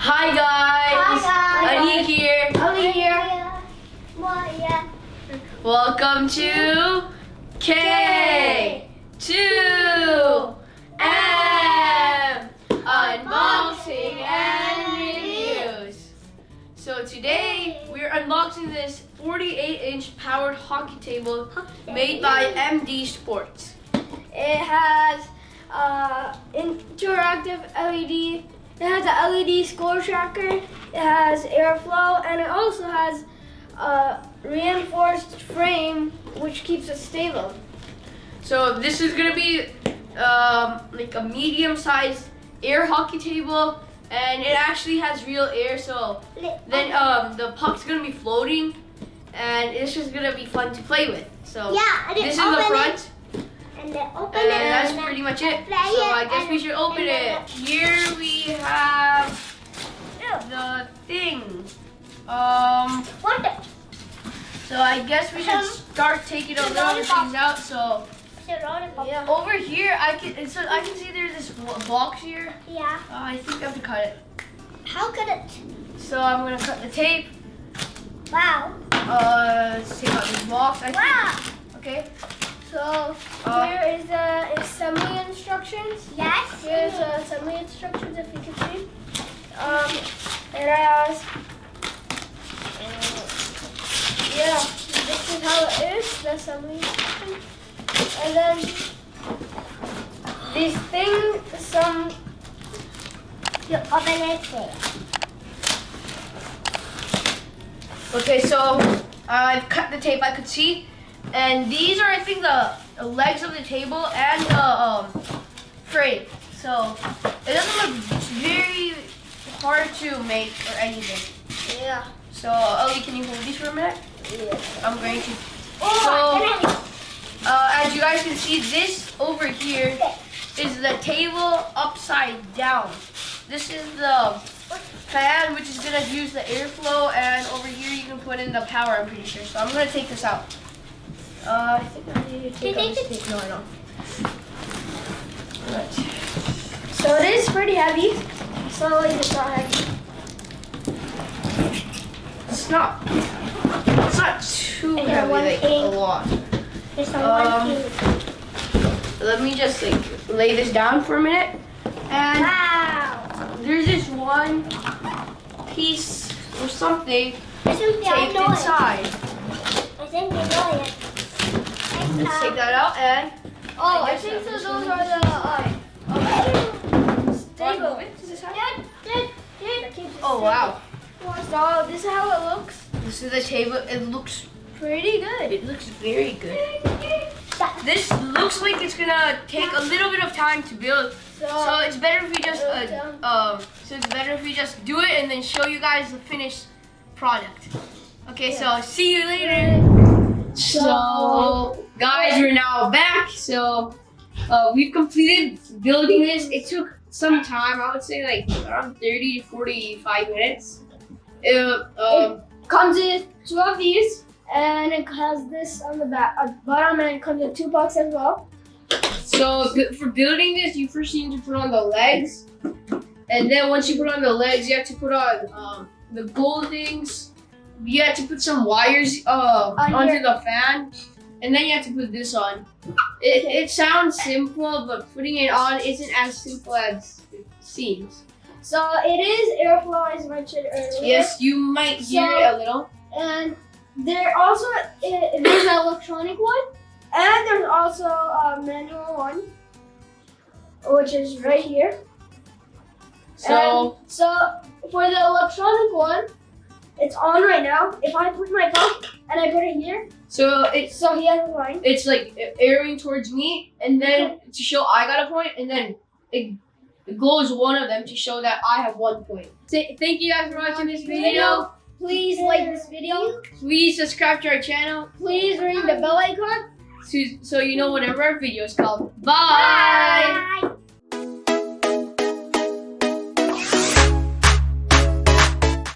Hi guys! Hi Aniq here. Ali here. Welcome to K2M Unboxing and Reviews. So today we're unboxing this 48-inch powered hockey table made by MD Sports. It has interactive LED. It has an LED score tracker. It has airflow, and it also has a reinforced frame which keeps it stable. So this is gonna be like a medium-sized air hockey table, and it actually has real air. So then the puck's gonna be floating, and it's just gonna be fun to play with. So yeah, this is the front. And then open And it. that's pretty much it. So I guess we should open it. Here we have the thing. So I guess we should start taking a little things out. So yeah, over here I can see there's this box here. Yeah. I think I have to cut it. How could it? So I'm gonna cut the tape. Wow. Let's take out this box. Okay. So here is the assembly instructions. Yes. Here's the assembly instructions, if you can see. It has, yeah, this is how it is, the assembly instructions. And then these things, you open it there. Okay, so I've cut the tape, I could see. And these are, I think, the legs of the table and the frame. So it doesn't look very hard to make or anything. Yeah. So Ali, can you hold these for a minute? Yeah. I'm going to. Oh, as you guys can see, this over here is the table upside down. This is the fan, which is gonna use the airflow, and over here you can put in the power, I'm pretty sure. So I'm gonna take this out. I think I need to take out this tape. No, I don't. Right. so it is pretty heavy. It's not like it's not heavy. It's not too And heavy, one like thing. a lot. There's one thing. Let me just like lay this down for a minute. And Wow. there's this one piece or something This is the taped inside. I think they know it. Let's take that out and Oh, I think so those are the stable. oh wow. So this is how it looks. This is the table. It looks Pretty good. It looks very good. This looks like it's gonna take a little bit of time to build. So it's better if we just do it and then show you guys the finished product. Okay, so see you later. So guys, we're now back. So we've completed building this. It took some time. I would say like around 30 to 45 minutes. It comes in 2 of these, and it has this on the bottom, and it comes in 2 bucks as well. So for building this, you first need to put on the legs, and then once you put on the legs, you have to put on the gold things. You have to put some wires onto the fan, and then you have to put this on. It sounds simple, but putting it on isn't as simple as it seems. So it is airflow, as mentioned earlier. Yes, you might hear it a little. And there's an electronic one, and there's also a manual one, which is right here. So for the electronic one, it's on right now. If I put my phone and I put it here, so he has a line. It's like airing towards me, and then to show I got a point, and then it glows one of them to show that I have 1 point. Thank you guys for watching this video. Please like this video. Please subscribe to our channel. Please ring the bell icon. So you know whenever our videos come. Bye. Bye.